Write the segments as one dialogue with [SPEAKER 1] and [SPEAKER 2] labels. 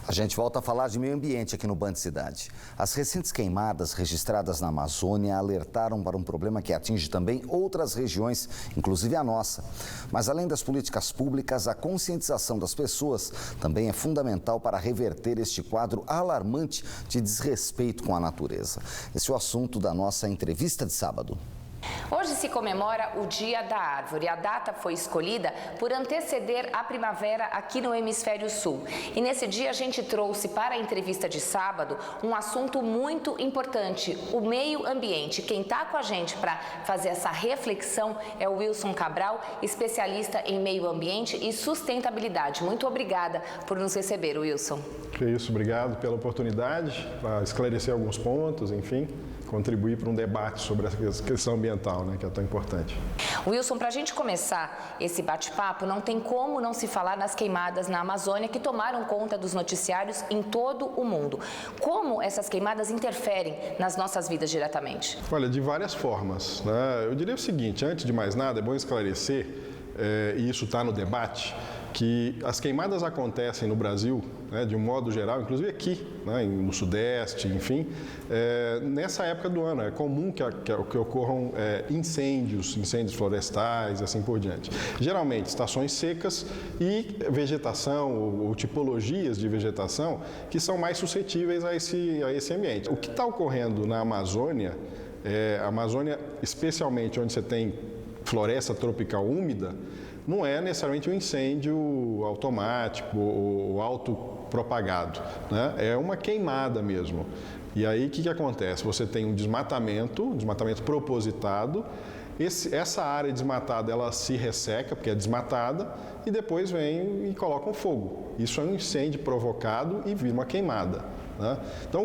[SPEAKER 1] A gente volta a falar de meio ambiente aqui no Band Cidade. As recentes queimadas registradas na Amazônia alertaram para um problema que atinge também outras regiões, inclusive a nossa. Mas além das políticas públicas, a conscientização das pessoas também é fundamental para reverter este quadro alarmante de desrespeito com a natureza. Esse é o assunto da nossa entrevista de sábado.
[SPEAKER 2] Hoje se comemora o Dia da Árvore. A data foi escolhida por anteceder a primavera aqui no Hemisfério Sul. E nesse dia a gente trouxe para a entrevista de sábado um assunto muito importante, o meio ambiente. Quem está com a gente para fazer essa reflexão é o Wilson Cabral, especialista em meio ambiente e sustentabilidade. Muito obrigada por nos receber, Wilson.
[SPEAKER 3] Que isso, obrigado pela oportunidade para esclarecer alguns pontos, enfim, contribuir para um debate sobre a questão ambiental, né, que é tão importante.
[SPEAKER 2] Wilson, para a gente começar esse bate-papo, não tem como não se falar nas queimadas na Amazônia que tomaram conta dos noticiários em todo o mundo. Como essas queimadas interferem nas nossas vidas diretamente?
[SPEAKER 3] Olha, de várias formas, né? Eu diria o seguinte, antes de mais nada, é bom esclarecer, e isso está no debate, que as queimadas acontecem no Brasil, né, de um modo geral, inclusive aqui, né, no Sudeste, enfim, nessa época do ano. É comum que ocorram incêndios florestais, assim por diante. Geralmente, estações secas e vegetação ou tipologias de vegetação que são mais suscetíveis a esse ambiente. O que está ocorrendo na Amazônia, a Amazônia, especialmente onde você tem floresta tropical úmida, não é necessariamente um incêndio automático ou autopropagado, né? É uma queimada mesmo. E aí o que acontece? Você tem um desmatamento propositado, essa área desmatada ela se resseca, porque é desmatada, e depois vem e coloca um fogo. Isso é um incêndio provocado e vira uma queimada, né? Então,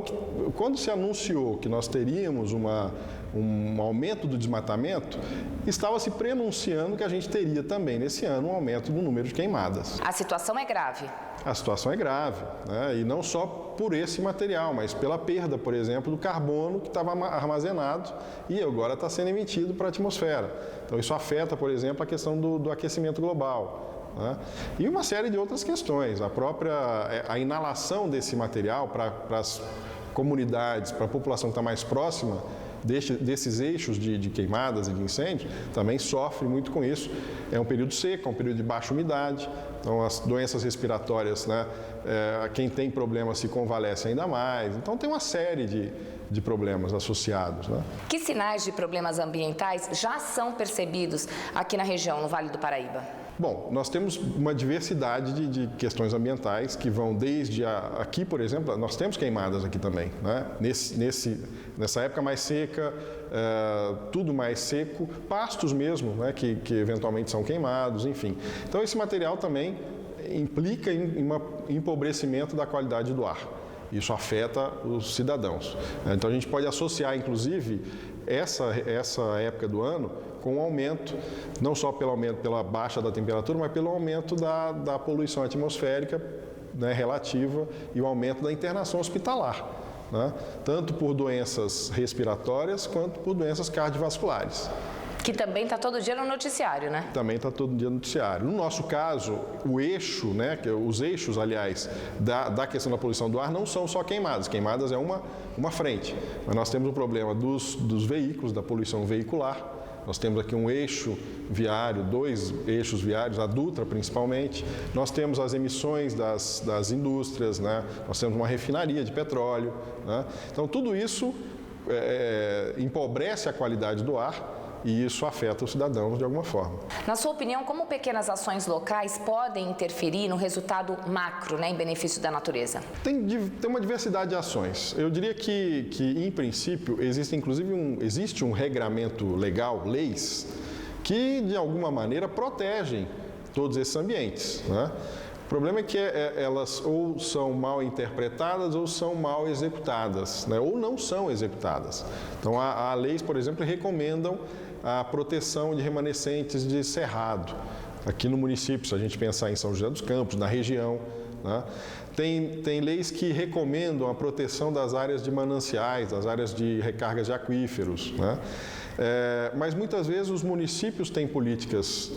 [SPEAKER 3] quando se anunciou que nós teríamos um aumento do desmatamento, estava se prenunciando que a gente teria também nesse ano um aumento do número de queimadas.
[SPEAKER 2] A situação é grave.
[SPEAKER 3] A situação é grave, né? E não só por esse material, mas pela perda, por exemplo, do carbono que estava armazenado e agora está sendo emitido para a atmosfera. Então isso afeta, por exemplo, a questão do aquecimento global, né? E uma série de outras questões. A inalação desse material para as comunidades, para a população que está mais próxima desses eixos de queimadas e de incêndios, também sofre muito com isso. É um período seco, é um período de baixa umidade, então as doenças respiratórias, né, quem tem problemas se convalesce ainda mais, então tem uma série de problemas associados, né?
[SPEAKER 2] Que sinais de problemas ambientais já são percebidos aqui na região, no Vale do Paraíba?
[SPEAKER 3] Bom, nós temos uma diversidade de questões ambientais que vão desde aqui, por exemplo, nós temos queimadas aqui também, né? Nessa época mais seca, tudo mais seco, pastos mesmo, né, que eventualmente são queimados, enfim. Então esse material também implica em um empobrecimento da qualidade do ar. Isso afeta os cidadãos. Então a gente pode associar, inclusive, essa época do ano com um aumento, não só pela baixa da temperatura, mas pelo aumento da poluição atmosférica, né, relativa, e o aumento da internação hospitalar, né, tanto por doenças respiratórias quanto por doenças cardiovasculares.
[SPEAKER 2] Que também está todo dia no noticiário, né?
[SPEAKER 3] Também está todo dia no noticiário. No nosso caso, o eixo, né, os eixos, aliás, da questão da poluição do ar não são só queimadas. Queimadas é uma frente. Mas nós temos o problema dos veículos, da poluição veicular. Nós temos aqui um eixo viário, 2 eixos viários, a Dutra principalmente. Nós temos as emissões das indústrias, né? Nós temos uma refinaria de petróleo, né? Então, tudo isso empobrece a qualidade do ar e isso afeta os cidadãos de alguma forma.
[SPEAKER 2] Na sua opinião, como pequenas ações locais podem interferir no resultado macro, né, em benefício da natureza?
[SPEAKER 3] Tem uma diversidade de ações. Eu diria que em princípio, existe um regramento legal, leis, que de alguma maneira protegem todos esses ambientes, né? O problema é que elas ou são mal interpretadas ou são mal executadas, né? Ou não são executadas. Então, há leis, por exemplo, que recomendam a proteção de remanescentes de cerrado. Aqui no município, se a gente pensar em São José dos Campos, na região, né? Tem leis que recomendam a proteção das áreas de mananciais, das áreas de recargas de aquíferos, né? Mas muitas vezes os municípios têm políticas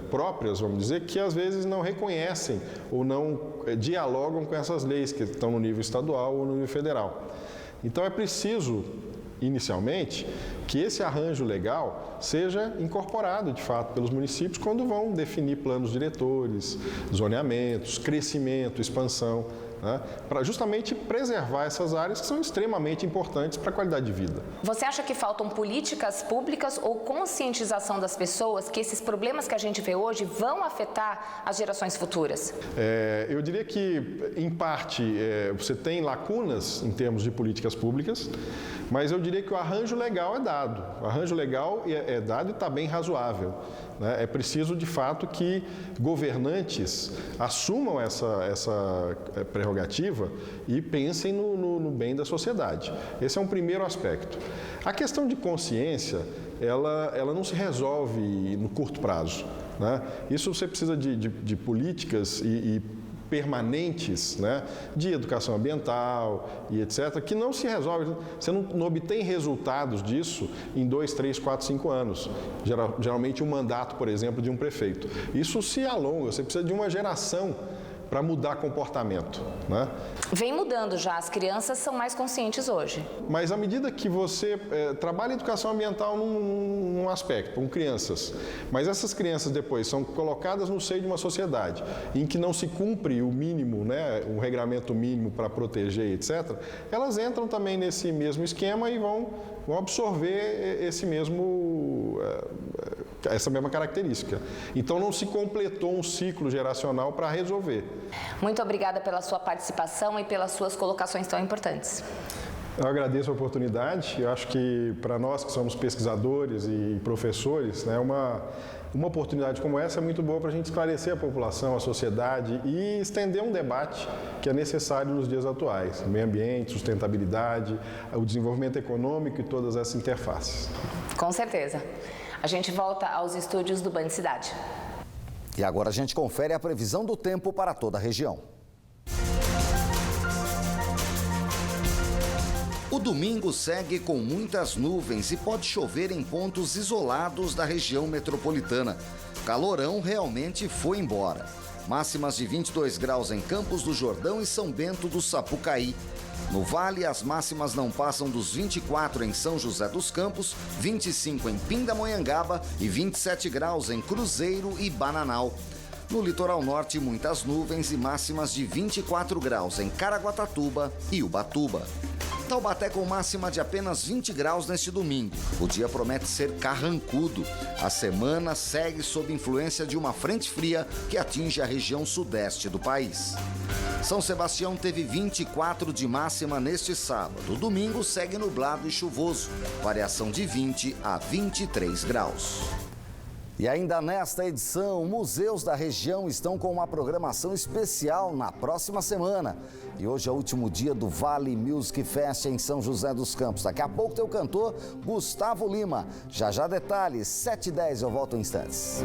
[SPEAKER 3] próprias, vamos dizer, que às vezes não reconhecem ou não dialogam com essas leis que estão no nível estadual ou no nível federal. Então é preciso, inicialmente, que esse arranjo legal seja incorporado, de fato, pelos municípios quando vão definir planos diretores, zoneamentos, crescimento, expansão, né, para justamente preservar essas áreas que são extremamente importantes para a qualidade de vida.
[SPEAKER 2] Você acha que faltam políticas públicas ou conscientização das pessoas que esses problemas que a gente vê hoje vão afetar as gerações futuras?
[SPEAKER 3] Eu diria que, em parte, você tem lacunas em termos de políticas públicas, mas eu diria que o arranjo legal é dado. O arranjo legal é dado e está bem razoável. É preciso, de fato, que governantes assumam essa prerrogativa e pensem no bem da sociedade. Esse é um primeiro aspecto. A questão de consciência, ela não se resolve no curto prazo, né? Isso você precisa de políticas e permanentes, né, de educação ambiental e etc., que não se resolve, você não obtém resultados disso em 2, 3, 4, 5 anos. Geralmente um mandato, por exemplo, de um prefeito. Isso se alonga, você precisa de uma geração para mudar comportamento, né?
[SPEAKER 2] Vem mudando já, as crianças são mais conscientes hoje.
[SPEAKER 3] Mas à medida que você trabalha educação ambiental num aspecto, com crianças, mas essas crianças depois são colocadas no seio de uma sociedade em que não se cumpre o mínimo, né, o regramento mínimo para proteger, etc., elas entram também nesse mesmo esquema e vão absorver essa mesma característica. Então não se completou um ciclo geracional para resolver.
[SPEAKER 2] Muito obrigada pela sua participação e pelas suas colocações tão importantes.
[SPEAKER 3] Eu agradeço a oportunidade. Eu acho que para nós que somos pesquisadores e professores, né, uma oportunidade como essa é muito boa para a gente esclarecer a população, a sociedade e estender um debate que é necessário nos dias atuais. Meio ambiente, sustentabilidade, o desenvolvimento econômico e todas essas interfaces.
[SPEAKER 2] Com certeza. A gente volta aos estúdios do Band Cidade.
[SPEAKER 1] E agora a gente confere a previsão do tempo para toda a região. O domingo segue com muitas nuvens e pode chover em pontos isolados da região metropolitana. O calorão realmente foi embora. Máximas de 22 graus em Campos do Jordão e São Bento do Sapucaí. No Vale, as máximas não passam dos 24 em São José dos Campos, 25 em Pindamonhangaba e 27 graus em Cruzeiro e Bananal. No litoral norte, muitas nuvens e máximas de 24 graus em Caraguatatuba e Ubatuba. Taubaté com máxima de apenas 20 graus neste domingo. O dia promete ser carrancudo. A semana segue sob influência de uma frente fria que atinge a região sudeste do país. São Sebastião teve 24 de máxima neste sábado. O domingo segue nublado e chuvoso, variação de 20 a 23 graus. E ainda nesta edição, museus da região estão com uma programação especial na próxima semana. E hoje é o último dia do Vale Music Fest em São José dos Campos. Daqui a pouco tem o cantor Gustavo Lima. Já detalhes, 7h10, eu volto em instantes.